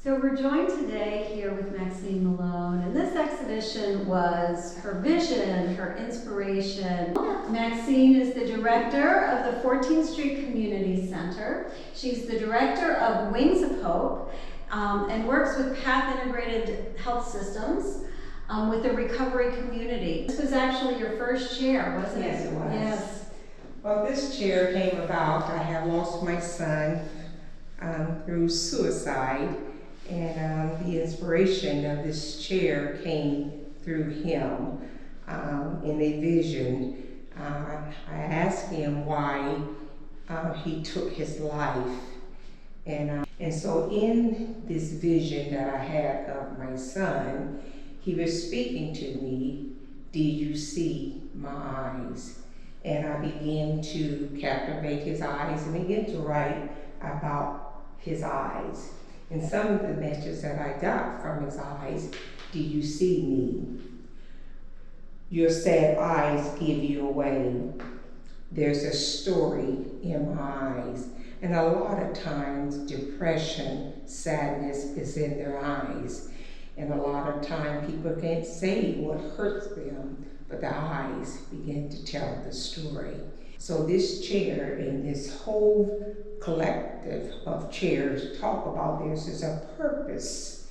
So we're joined today here with Maxine Malone, and this exhibition was her vision, her inspiration. Maxine is the director of the 14th Street Community Center. She's the director of Wings of Hope and works with Path Integrated Health Systems with the recovery community. This was actually your first chair, wasn't it? Yes, it was. Yes. Well, this chair came about, I have lost my son through suicide. And the inspiration of this chair came through him in a vision. I asked him why he took his life. And so in this vision that I had of my son, he was speaking to me, "Do you see my eyes?" And I began to captivate his eyes and begin to write about his eyes. And some of the messages that I got from his eyes: "Do you see me? Your sad eyes give you away. There's a story in my eyes." And a lot of times depression, sadness is in their eyes. And a lot of time people can't say what hurts them, but the eyes begin to tell the story. So this chair and this whole collective of chairs talk about there's a purpose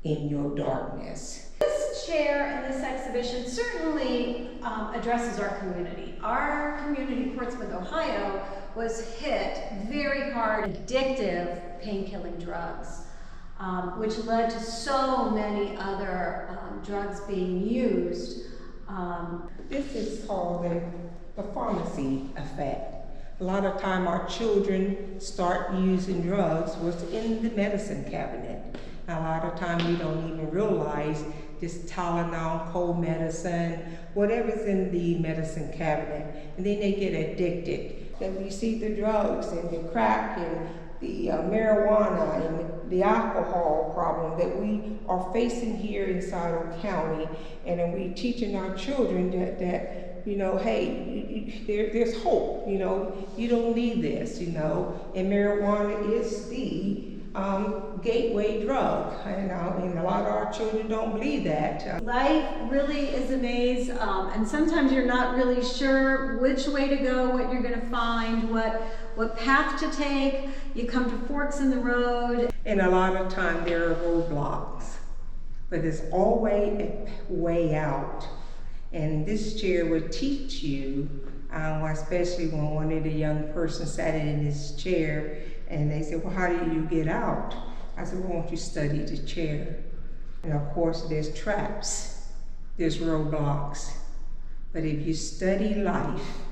in your darkness. This chair and this exhibition certainly addresses our community. Our community, Portsmouth, Ohio, was hit very hard, addictive pain-killing drugs, which led to so many other drugs being used. This is called the pharmacy effect. A lot of time our children start using drugs what's in the medicine cabinet. A lot of time we don't even realize this Tylenol, cold medicine, whatever's in the medicine cabinet, and then they get addicted. Then we see the drugs and the crack and the marijuana and the alcohol problem that we are facing here in Scioto County, and then we teaching our children that you know, hey, there's hope, you know, you don't need this, you know, and marijuana is the gateway drug, and a lot of our children don't believe that. Life really is a maze, and sometimes you're not really sure which way to go, what you're going to find, what path to take. You come to forks in the road. And a lot of time there are roadblocks, but there's always a way out. And this chair would teach you, especially when one of the young persons sat in this chair and they said, "Well, how do you get out?" I said, "Well, won't you study the chair?" And of course, there's traps, there's roadblocks. But if you study life,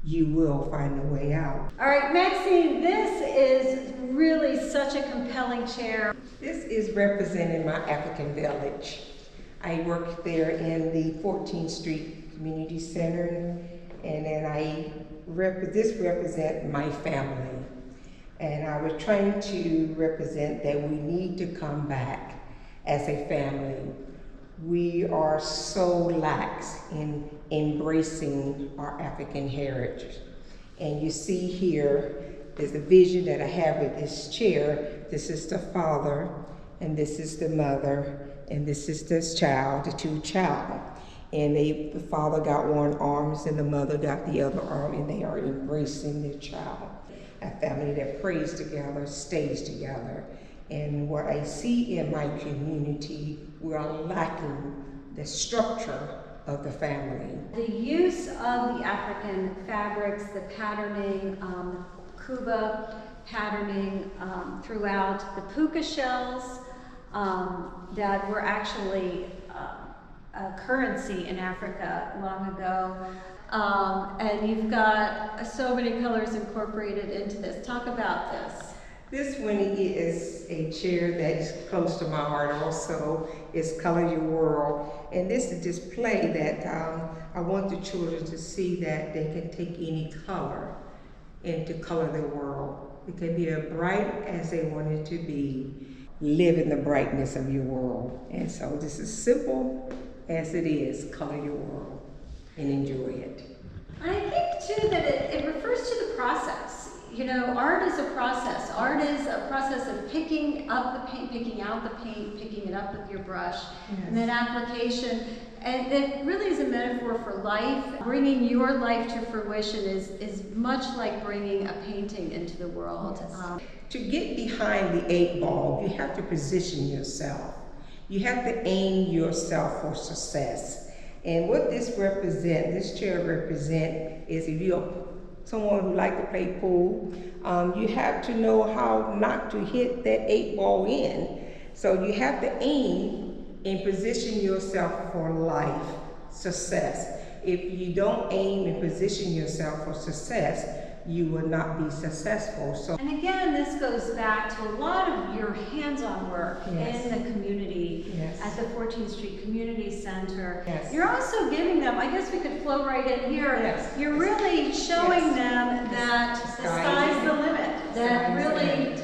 you will find a way out. All right, Maxine, this is really such a compelling chair. This is representing my African village. I work there in the 14th Street Community Center, and then this represents my family. And I was trying to represent that we need to come back as a family. We are so lax in embracing our African heritage. And you see here, there's a vision that I have with this chair. This is the father, and this is the mother, and this is this child, the two child. And the father got one arm and the mother got the other arm, and they are embracing their child. A family that prays together, stays together. And what I see in my community, we are lacking the structure of the family. The use of the African fabrics, the patterning, Kuba patterning throughout, the puka shells that were actually a currency in Africa long ago. And you've got so many colors incorporated into this. Talk about this. This one is a chair that is close to my heart also. It's Color Your World. And this is a display that I want the children to see that they can take any color and to color their world. It can be as bright as they want it to be. Live in the brightness of your world. And so this is simple as it is. Color your world and enjoy it. I think too that it refers to the process. you know, art is a process. Art is a process of picking up the paint, picking out the paint, picking it up with your brush, and then application. And it really is a metaphor for life. Bringing your life to fruition is much like bringing a painting into the world. Yes. To get behind the 8 ball, you have to position yourself. You have to aim yourself for success. And what this chair represents, is if you're someone who likes to play pool, you have to know how not to hit that 8 ball in. So you have to aim and position yourself for life, success. If you don't aim and position yourself for success, you will not be successful. And again, this goes back to a lot of your hands-on work in the community at the 14th Street Community Center. You're also giving them, I guess we could flow right in here, you're really showing them that the sky's the limit. That really,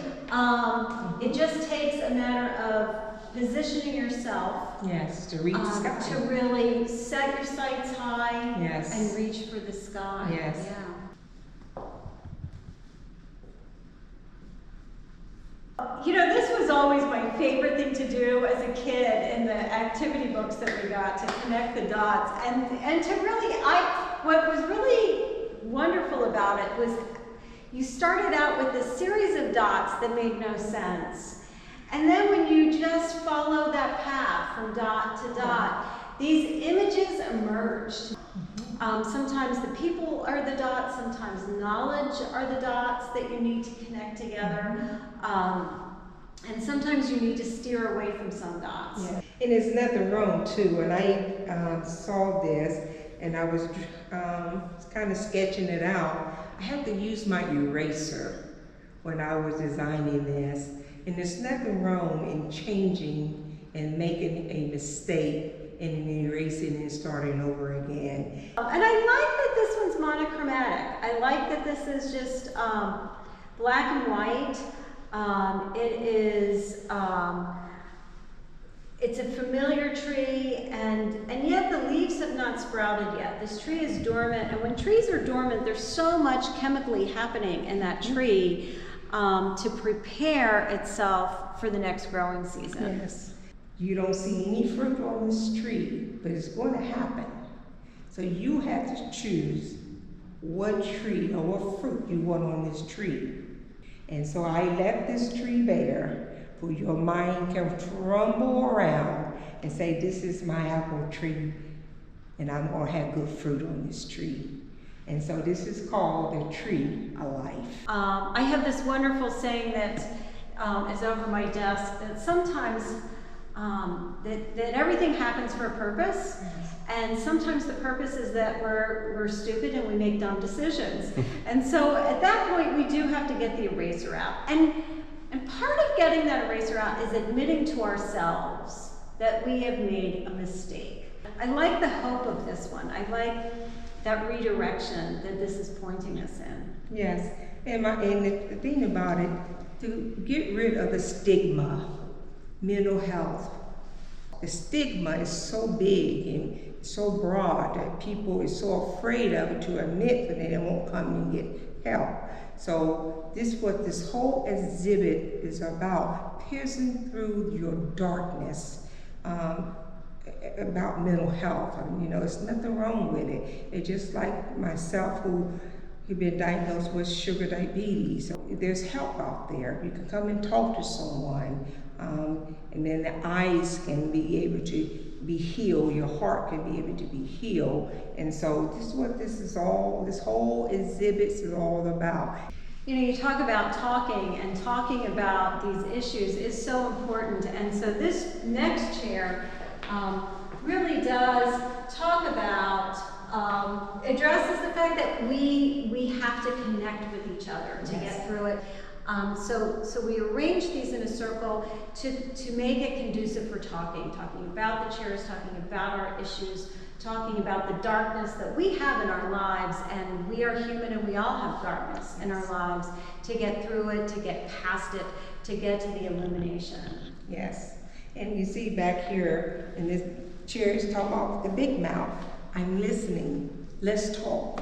it just takes a matter of positioning yourself to reach the sky. To really set your sights high and reach for the sky. You know, this was always my favorite thing to do as a kid in the activity books that we got, to connect the dots. And to really, what was really wonderful about it was you started out with a series of dots that made no sense. And then when you just follow that path from dot to dot, these images emerged. Sometimes the people are the dots, sometimes knowledge are the dots that you need to connect together. And sometimes you need to steer away from some dots. And there's nothing wrong too. When I saw this and I was kind of sketching it out, I had to use my eraser when I was designing this. And there's nothing wrong in changing and making a mistake and erasing and starting over again. And I like that this one's monochromatic. I like that this is just black and white. It's a familiar tree, and yet the leaves have not sprouted yet. This tree is dormant, and when trees are dormant, there's so much chemically happening in that tree to prepare itself for the next growing season. You don't see any fruit on this tree, but it's going to happen. So you have to choose what tree or what fruit you want on this tree. And so I left this tree bare for your mind can rumble around and say, this is my apple tree, and I'm going to have good fruit on this tree. And so this is called the tree of life. I have this wonderful saying that is over my desk, that sometimes that everything happens for a purpose, and sometimes the purpose is that we're stupid and we make dumb decisions. And so at that point we do have to get the eraser out. And part of getting that eraser out is admitting to ourselves that we have made a mistake. I like the hope of this one. I like that redirection that this is pointing us in. And the thing about it, to get rid of the stigma, mental health. The stigma is so big and so broad that people are so afraid of it to admit that they won't come and get help. So what this whole exhibit is about, piercing through your darkness about mental health. You know, there's nothing wrong with it. It's just like myself, who've been diagnosed with sugar diabetes. So there's help out there. You can come and talk to someone, and then the eyes can be able to be healed, your heart can be able to be healed. And so this is what this whole exhibit is all about. You know, you talk about talking, and talking about these issues is so important. And so this next chair really does talk about, addresses the fact that we have to connect with each other to get through it. So we arrange these in a circle to make it conducive for talking about the chairs, talking about our issues, talking about the darkness that we have in our lives, and we are human and we all have darkness in our lives, to get through it, to get past it, to get to the illumination. Yes, and you see back here in this chair is talking about the big mouth. I'm listening, let's talk.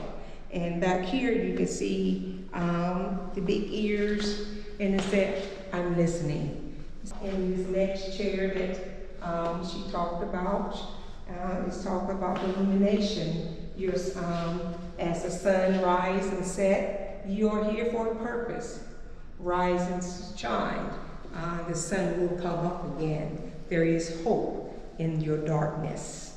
And back here you can see the big ears, and it said, I'm listening. In this next chair that she talked about, is talking about illumination. You're, as the sun rise and set, you're here for a purpose. Rise and shine. The sun will come up again. There is hope in your darkness.